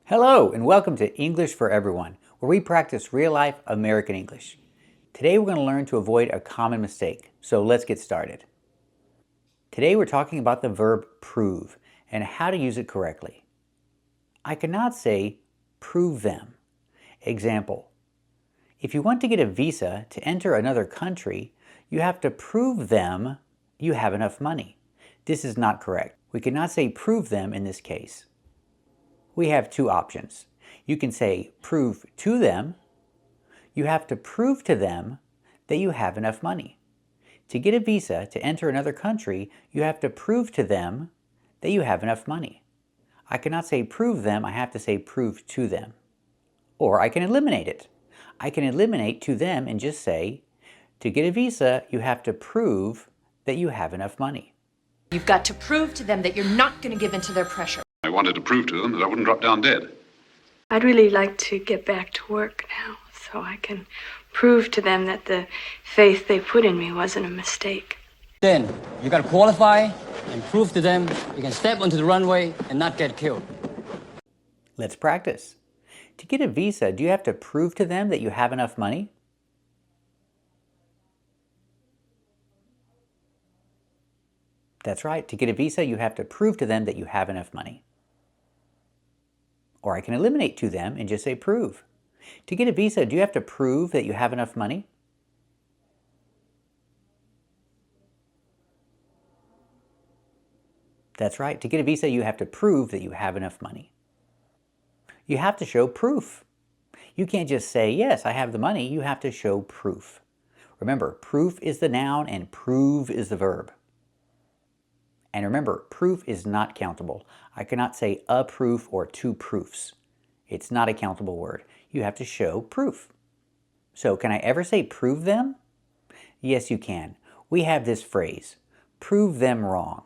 Hello and welcome to English for Everyone, where we practice real-life American English. Today we're going to learn to avoid a common mistake, so let's get started. Today we're talking about the verb prove and how to use it correctly. I cannot say prove them. Example, if you want to get a visa to enter another country, you have to prove them you have enough money. This is not correct. We cannot say prove them in this case. We have two options. You can say prove to them. You have to prove to them that you have enough money. To get a visa to enter another country, you have to prove to them that you have enough money. I cannot say prove them, I have to say prove to them. Or I can eliminate it. I can eliminate to them and just say, to get a visa, you have to prove that you have enough money. You've got to prove to them that you're not going to give in to their pressure. I wanted to prove to them that I wouldn't drop down dead. I'd really like to get back to work now so I can prove to them that the faith they put in me wasn't a mistake. Then you gotta qualify and prove to them you can step onto the runway and not get killed. Let's practice. To get a visa, do you have to prove to them that you have enough money? That's right. To get a visa, you have to prove to them that you have enough money. Or I can eliminate to them and just say prove. To get a visa, do you have to prove that you have enough money? That's right. To get a visa, you have to prove that you have enough money. You have to show proof. You can't just say, yes, I have the money. You have to show proof. Remember, proof is the noun and prove is the verb. And remember, proof is not countable. I cannot say a proof or two proofs. It's not a countable word. You have to show proof. So can I ever say prove them? Yes, you can. We have this phrase, prove them wrong.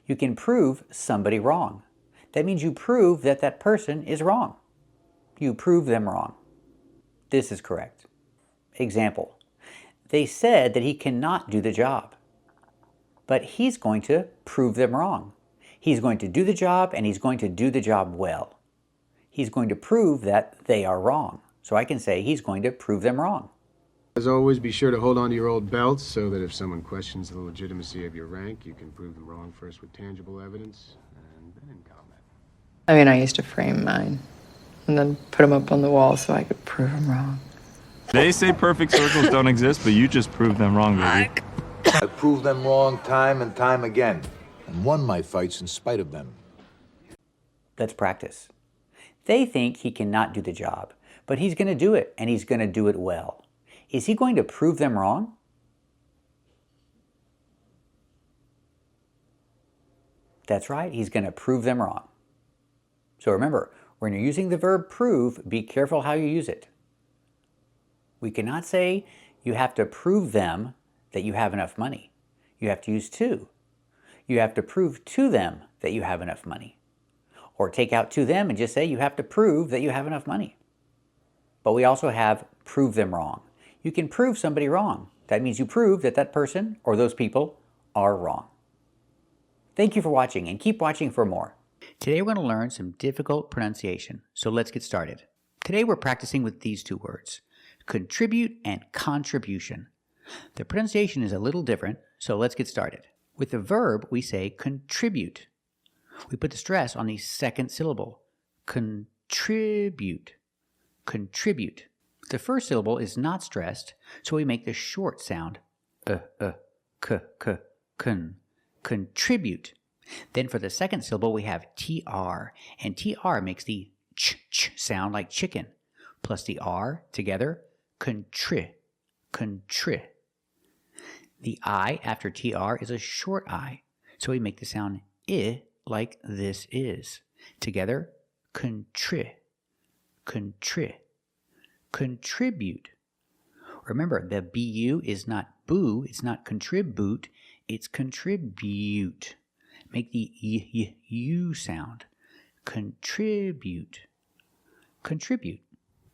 You can prove somebody wrong. That means you prove that that person is wrong. You prove them wrong. This is correct. Example, they said that he cannot do the job. But he's going to prove them wrong. He's going to do the job and he's going to do the job well. He's going to prove that they are wrong. So I can say he's going to prove them wrong. As always, be sure to hold on to your old belts so that if someone questions the legitimacy of your rank, you can prove them wrong first with tangible evidence and then in comment. I mean, I used to frame mine and then put them up on the wall so I could prove them wrong. They say perfect circles don't exist, but you just proved them wrong, baby. I proved them wrong time and time again, and won my fights in spite of them. Let's practice. They think he cannot do the job, but he's going to do it, and he's going to do it well. Is he going to prove them wrong? That's right, he's going to prove them wrong. So remember, when you're using the verb prove, be careful how you use it. We cannot say you have to prove them that you have enough money. You have to use to. You have to prove to them that you have enough money. Or take out to them and just say you have to prove that you have enough money. But we also have prove them wrong. You can prove somebody wrong. That means you prove that that person or those people are wrong. Thank you for watching and keep watching for more. Today we're going to learn some difficult pronunciation, so let's get started. Today we're practicing with these two words, contribute and contribution. The pronunciation is a little different, so let's get started. With the verb, we say contribute. We put the stress on the second syllable. Contribute. Contribute. The first syllable is not stressed, so we make the short sound. Contribute. Then for the second syllable, we have TR, and TR makes the ch sound like chicken, plus the R together, contri. The I after TR is a short I, so we make the sound I like this is. Together, contribute. Remember, the BU is not boo, it's not contribute, it's contribute. Make the U sound. Contribute.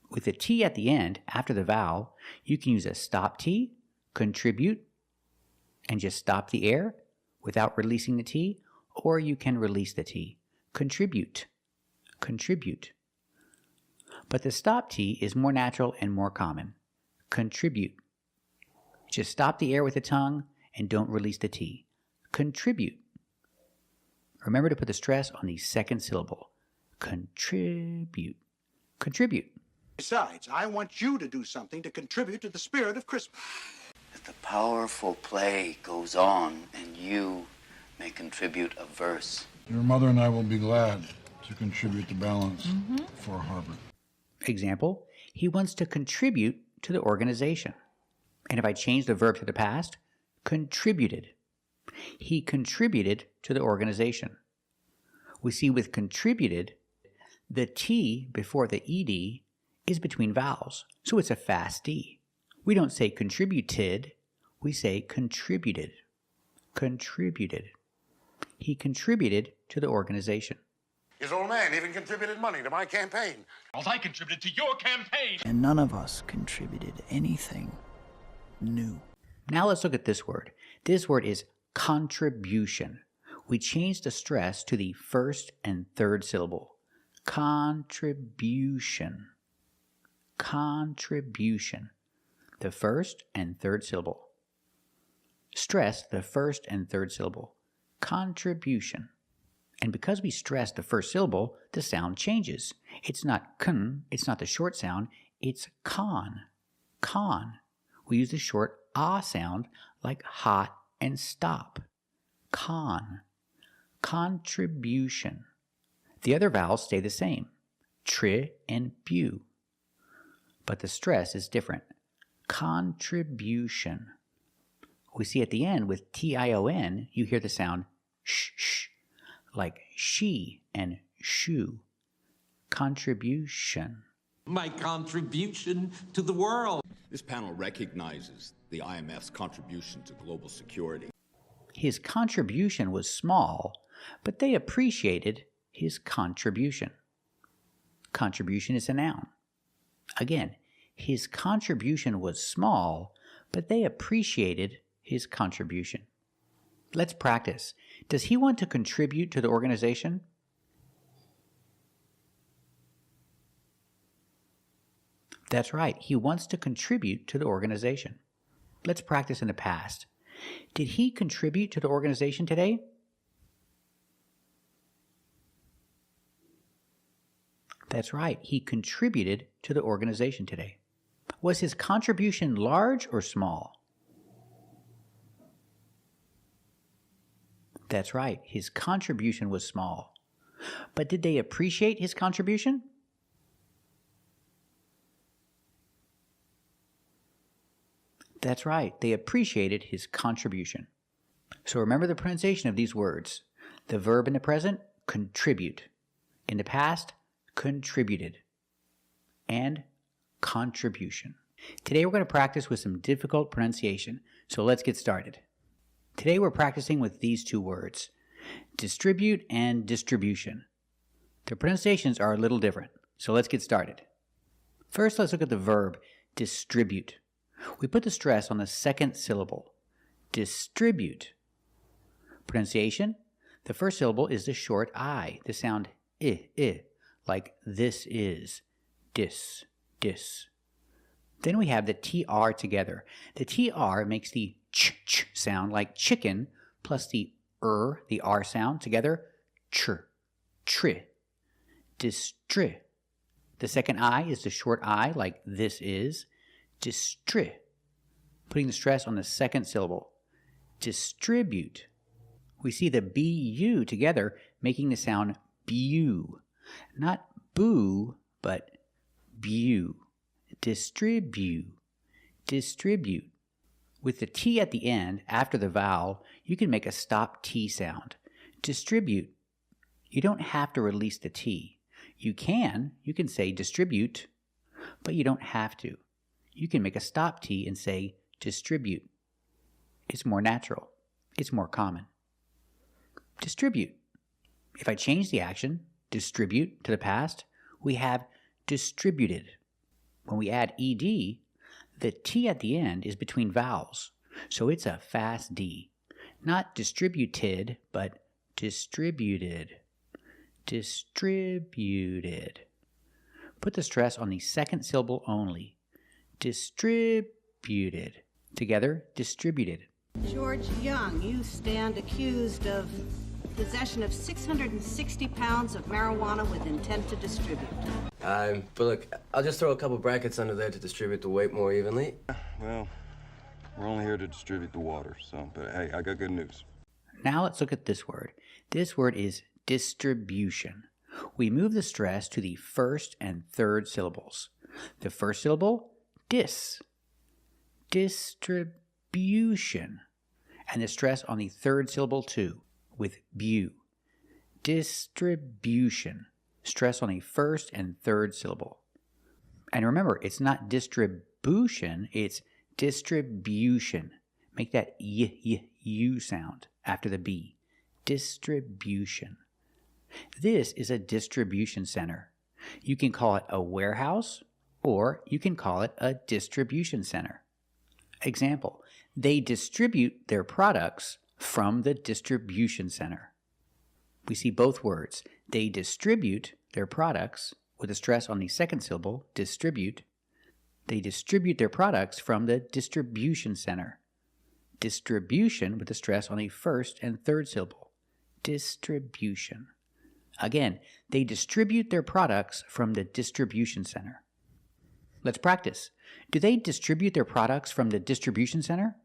With the T at the end, after the vowel, you can use a stop T, contribute, and just stop the air without releasing the T, or you can release the T. Contribute. But the stop T is more natural and more common. Contribute. Just stop the air with the tongue and don't release the T. Contribute. Remember to put the stress on the second syllable. Contribute. Contribute. Besides, I want you to do something to contribute to the spirit of Christmas. That the powerful play goes on and you may contribute a verse. Your mother and I will be glad to contribute the balance for Harvard. Example, he wants to contribute to the organization. And if I change the verb to the past, contributed. He contributed to the organization. We see with contributed, the T before the ED is between vowels, so it's a fast D. We don't say contributed, we say contributed. Contributed. He contributed to the organization. His old man even contributed money to my campaign. Well, I contributed to your campaign. And none of us contributed anything new. Now let's look at this word. This word is contribution. We changed the stress to the first and third syllable. Contribution. Contribution. The first and third syllable. Stress the first and third syllable. Contribution. And because we stress the first syllable, the sound changes. It's not kun, it's not the short sound, it's con. Con. We use the short ah sound like hot and stop. Con. Contribution. The other vowels stay the same. Tri and bu. But the stress is different. Contribution. We see at the end with T-I-O-N, you hear the sound sh, like she and shoe. Contribution. My contribution to the world. This panel recognizes the IMF's contribution to global security. His contribution was small, but they appreciated his contribution. Contribution is a noun. Again, his contribution was small, but they appreciated his contribution. Let's practice. Does he want to contribute to the organization? That's right. He wants to contribute to the organization. Let's practice in the past. Did he contribute to the organization today? That's right. He contributed to the organization today. Was his contribution large or small? That's right. His contribution was small. But did they appreciate his contribution? That's right. They appreciated his contribution. So remember the pronunciation of these words. The verb in the present, contribute. In the past, contributed. And contribution. Today we're going to practice with some difficult pronunciation. So let's get started. Today we're practicing with these two words, distribute and distribution. The pronunciations are a little different. So let's get started. First, let's look at the verb distribute. We put the stress on the second syllable. Distribute. Pronunciation. The first syllable is the short I, the sound I, like this is, dis, dis. Then we have the TR together. The TR makes the ch sound like chicken, plus the the R sound together, tri. Distri. The second I is the short I, like this is, distri. Putting the stress on the second syllable. Distribute. We see the BU together, making the sound bu. Not boo, but bu. Distribute. Distribute. With the T at the end, after the vowel, you can make a stop T sound. Distribute. You don't have to release the T. You can say distribute, but you don't have to. You can make a stop T and say distribute. It's more natural. It's more common. Distribute. If I change the action, distribute, to the past, we have distributed. When we add ed, the T at the end is between vowels, so it's a fast D. Not distributed, but distributed. Distributed. Put the stress on the second syllable only. Distributed. Together, distributed. George Young, you stand accused of possession of 660 pounds of marijuana with intent to distribute. But look, I'll just throw a couple brackets under there to distribute the weight more evenly. Well, we're only here to distribute the water, but hey, I got good news. Now let's look at this word. This word is distribution. We move the stress to the first and third syllables. The first syllable, dis. Distribution. And the stress on the third syllable too, with bu. Distribution. Stress on the first and third syllable. And remember, it's not distribution, it's distribution. Make that u sound after the b. Distribution. This is a distribution center. You can call it a warehouse, or you can call it a distribution center. Example, they distribute their products from the distribution center. We see both words. They distribute their products, with a stress on the second syllable, distribute. They distribute their products from the distribution center. Distribution with a stress on the first and third syllable. Distribution. Again, they distribute their products from the distribution center. Let's practice. Do they distribute their products from the distribution center?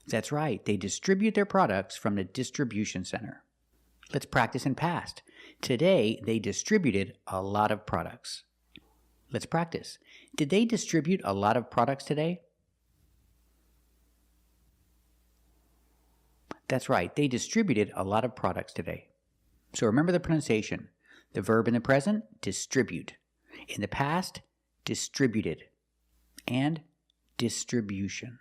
That's right. They distribute their products from the distribution center. Let's practice in past. Today, they distributed a lot of products. Let's practice. Did they distribute a lot of products today? That's right. They distributed a lot of products today. So remember the pronunciation. The verb in the present, distribute. In the past, distributed. And distribution.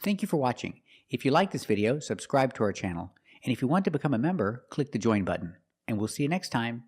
Thank you for watching. If you like this video, subscribe to our channel. And if you want to become a member, click the join button. And we'll see you next time.